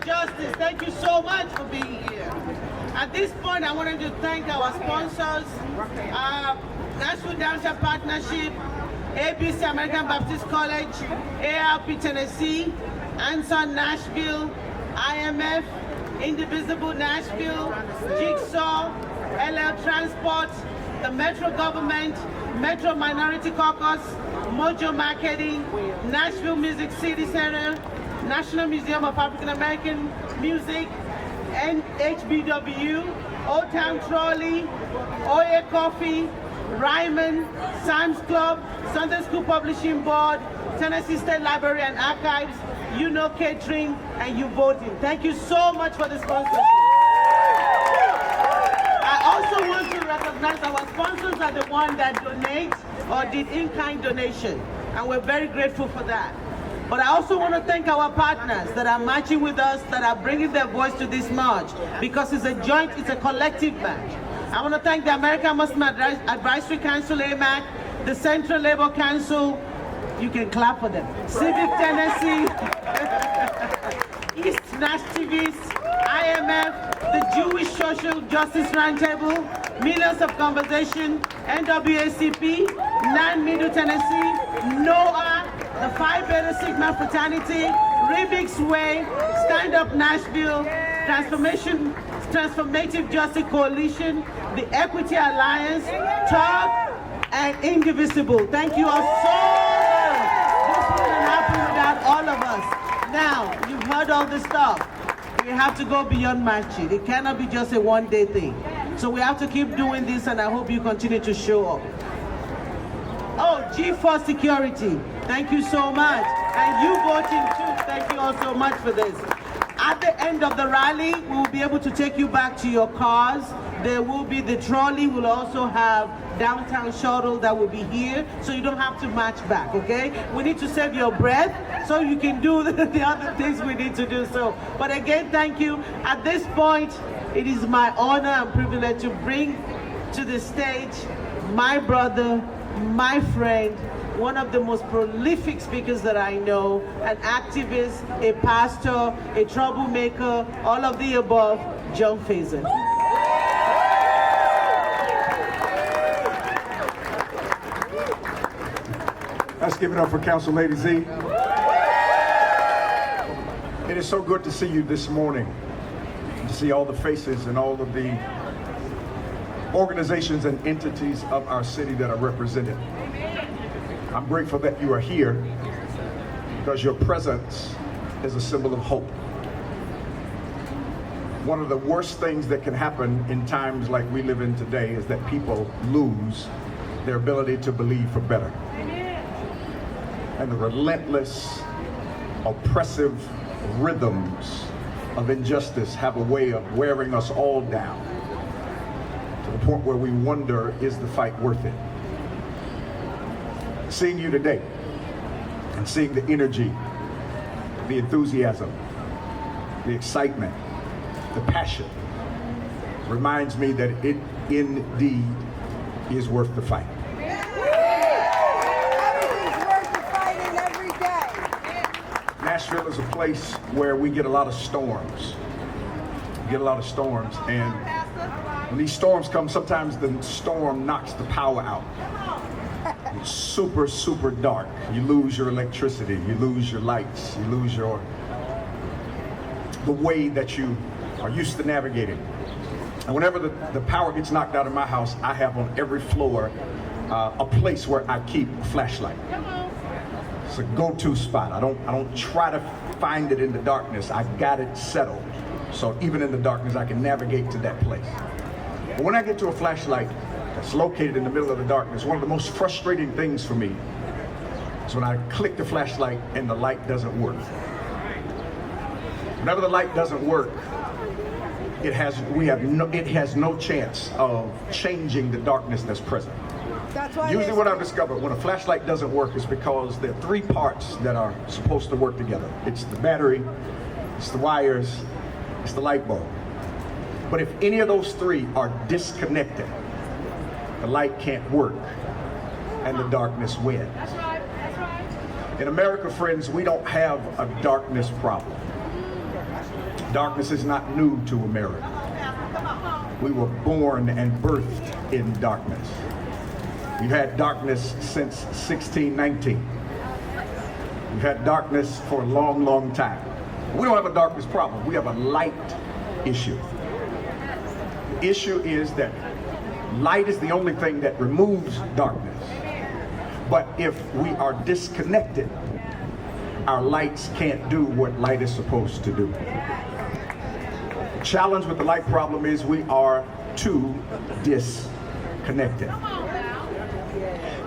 justice. Thank you so much for being here. At this point, I wanted to thank our sponsors, Nashville Downtown Partnership, ABC American Baptist College, ARP Tennessee, Anson Nashville, IMF, Indivisible Nashville, Jigsaw, LL Transport, the Metro Government, Metro Minority Caucus, Mojo Marketing, Nashville Music City Center, National Museum of African American Music, NHBW, Old Town Trolley, Oye Coffee, Ryman, Sam's Club, Sunday School Publishing Board, Tennessee State Library and Archives, You Know Catering, and You Voting. Thank you so much for the sponsorship. I also want to recognize our sponsors are the ones that donate or did in-kind donation, and we're very grateful for that. But I also want to thank our partners that are marching with us, that are bringing their voice to this march, because it's a joint, it's a collective march. I want to thank the American Muslim Advisory Council, AMAC, the Central Labor Council, you can clap for them, Civic Tennessee, East Nash TVs, IMF, the Jewish Social Justice Roundtable, Millions of Conversation, NAACP, NAN Middle Tennessee, NOAA, the Phi Beta Sigma Fraternity, Remix Way, Stand Up Nashville, Transformative Justice Coalition, the Equity Alliance, TUG, and Indivisible. Thank you all so much. This wouldn't happen without all of us. Now, you've heard all this stuff. We have to go beyond marching. It cannot be just a one-day thing. So we have to keep doing this, and I hope you continue to show up. Oh, G4 Security, thank you so much. And you voting too, thank you all so much for this. At the end of the rally, we will be able to take you back to your cars. There will be the trolley, we'll also have downtown shuttle that will be here, so you don't have to march back, okay? We need to save your breath so you can do the other things we need to do. So, but again, thank you. At this point, it is my honor and privilege to bring to the stage my brother, my friend, one of the most prolific speakers that I know, an activist, a pastor, a troublemaker, all of the above, John Faison. Let's give it up for Council Lady Z. It is so good to see you this morning, to see all the faces and all of the organizations and entities of our city that are represented. I'm grateful that you are here because your presence is a symbol of hope. One of the worst things that can happen in times like we live in today is that people lose their ability to believe for better. And the relentless, oppressive rhythms of injustice have a way of wearing us all down to the point where we wonder, is the fight worth it? Seeing you today and seeing the energy, the enthusiasm, the excitement, the passion reminds me that it indeed is worth the fight. Nashville is a place where we get a lot of storms. We get a lot of storms, and when these storms come, sometimes the storm knocks the power out. It's super, super dark. You lose your electricity, you lose your lights, you lose the way that you are used to navigating. And whenever the power gets knocked out of my house, I have on every floor a place where I keep a flashlight. It's a go-to spot. I don't try to find it in the darkness. I got it settled. So even in the darkness, I can navigate to that place. But when I get to a flashlight that's located in the middle of the darkness, one of the most frustrating things for me is when I click the flashlight and the light doesn't work. Whenever the light doesn't work, it has no chance of changing the darkness that's present. Usually what I've discovered, when a flashlight doesn't work, is because there are three parts that are supposed to work together. It's the battery, it's the wires, it's the light bulb. But if any of those three are disconnected, the light can't work and the darkness wins. That's right. That's right. In America, friends, we don't have a darkness problem. Darkness is not new to America. We were born and birthed in darkness. We've had darkness since 1619. We've had darkness for a long, long time. We don't have a darkness problem. We have a light issue. The issue is that light is the only thing that removes darkness. But if we are disconnected, our lights can't do what light is supposed to do. The challenge with the light problem is we are too disconnected.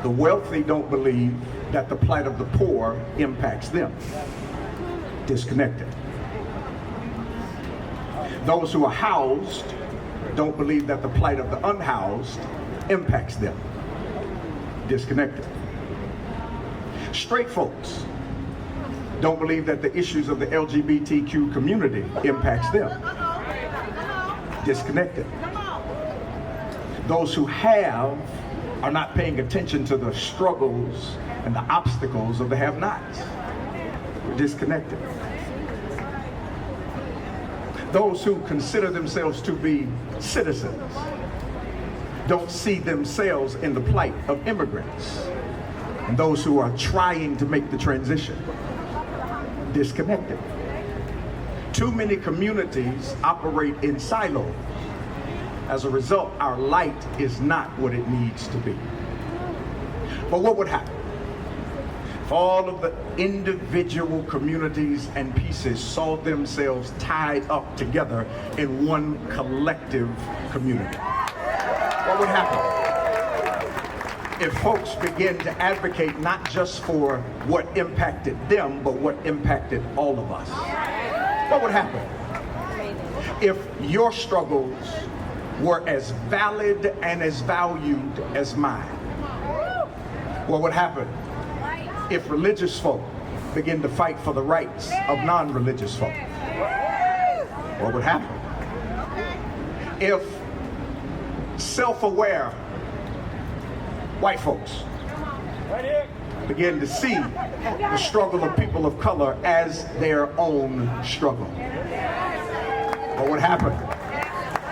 The wealthy don't believe that the plight of the poor impacts them. Disconnected. Those who are housed don't believe that the plight of the unhoused impacts them. Disconnected. Straight folks don't believe that the issues of the LGBTQ community impacts them. Disconnected. Those who have are not paying attention to the struggles and the obstacles of the have-nots. We're disconnected. Those who consider themselves to be citizens don't see themselves in the plight of immigrants. And those who are trying to make the transition, disconnected. Too many communities operate in silos. As a result, our light is not what it needs to be. But what would happen if all of the individual communities and pieces saw themselves tied up together in one collective community? What would happen if folks begin to advocate not just for what impacted them, but what impacted all of us? What would happen if your struggles were as valid and as valued as mine? What would happen if religious folk begin to fight for the rights of non-religious folk? What would happen if self-aware white folks begin to see the struggle of people of color as their own struggle? What would happen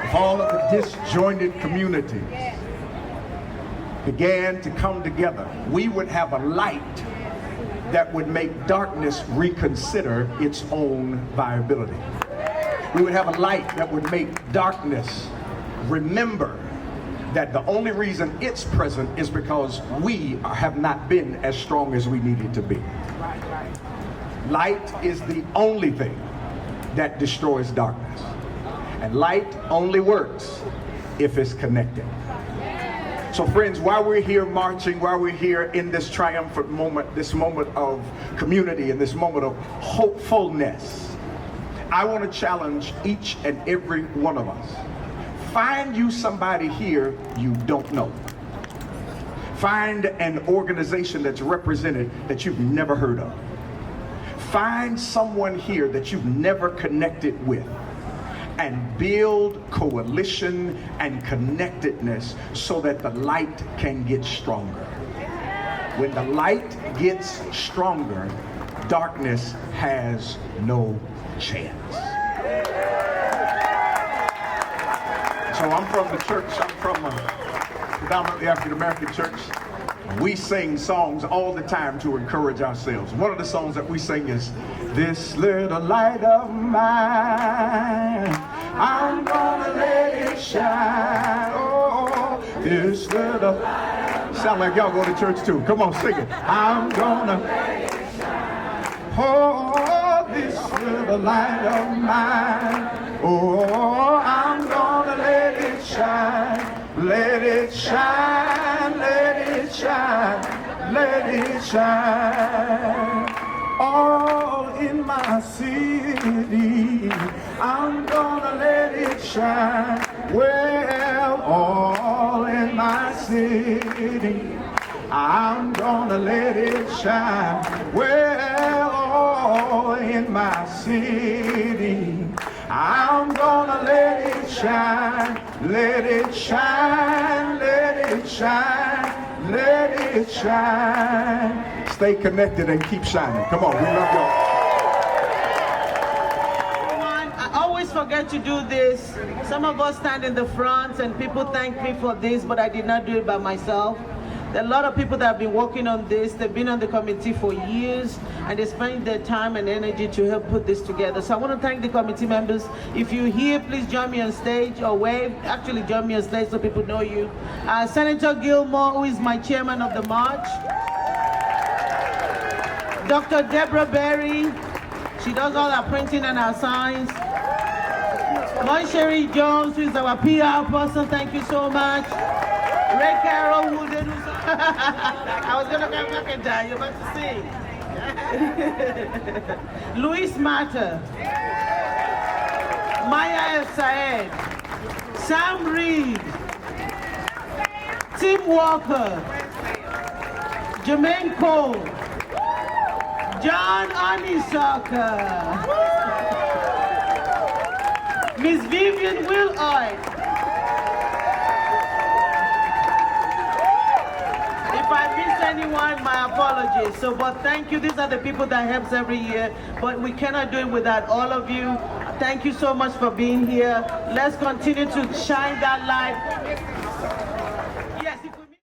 if all of the disjointed communities began to come together? We would have a light that would make darkness reconsider its own viability. We would have a light that would make darkness remember that the only reason it's present is because we have not been as strong as we needed to be. Light is the only thing that destroys darkness. And light only works if it's connected. So friends, while we're here marching, while we're here in this triumphant moment, this moment of community and this moment of hopefulness, I want to challenge each and every one of us. Find you somebody here you don't know. Find an organization that's represented that you've never heard of. Find someone here that you've never connected with, and build coalition and connectedness so that the light can get stronger. When the light gets stronger, darkness has no chance. So I'm from the church, I'm from a predominantly African-American church. We sing songs all the time to encourage ourselves. One of the songs that we sing is, "This little light of mine, I'm gonna let it shine. Oh, this little light." Sound like y'all go to church too. Come on, sing it. I'm gonna let it shine. Oh, this little light of mine. Oh, I'm gonna let it shine. Let it shine, let it shine, let it shine. All in my city, I'm gonna let it shine. Well, all in my city, I'm gonna let it shine. Well, all in my city, I'm gonna let it shine, let it shine, let it shine, let it shine. Stay connected and keep shining. Come on, we love y'all. always forget to do this. Some of us stand in the front and people thank me for this, but I did not do it by myself. There are a lot of people that have been working on this. They've been on the committee for years, and they spend their time and energy to help put this together. So I want to thank the committee members. If you're here, please join me on stage or wave. Actually, join me on stage so people know you. Senator Gilmore, who is my chairman of the march. Dr. Deborah Berry, she does all our printing and our signs. Moncherie Jones, who is our PR person, thank you so much. Ray Carroll, who did I was going to come back and die, you're about to sing. Luis Mata, Maya El Sayed, Sam Reed, Tim Walker, Jermaine Cole, John Anisaka, Miss Vivian Willoyd. If I miss anyone, my apologies. So, but thank you. These are the people that helps every year, but we cannot do it without all of you. Thank you so much for being here. Let's continue to shine that light.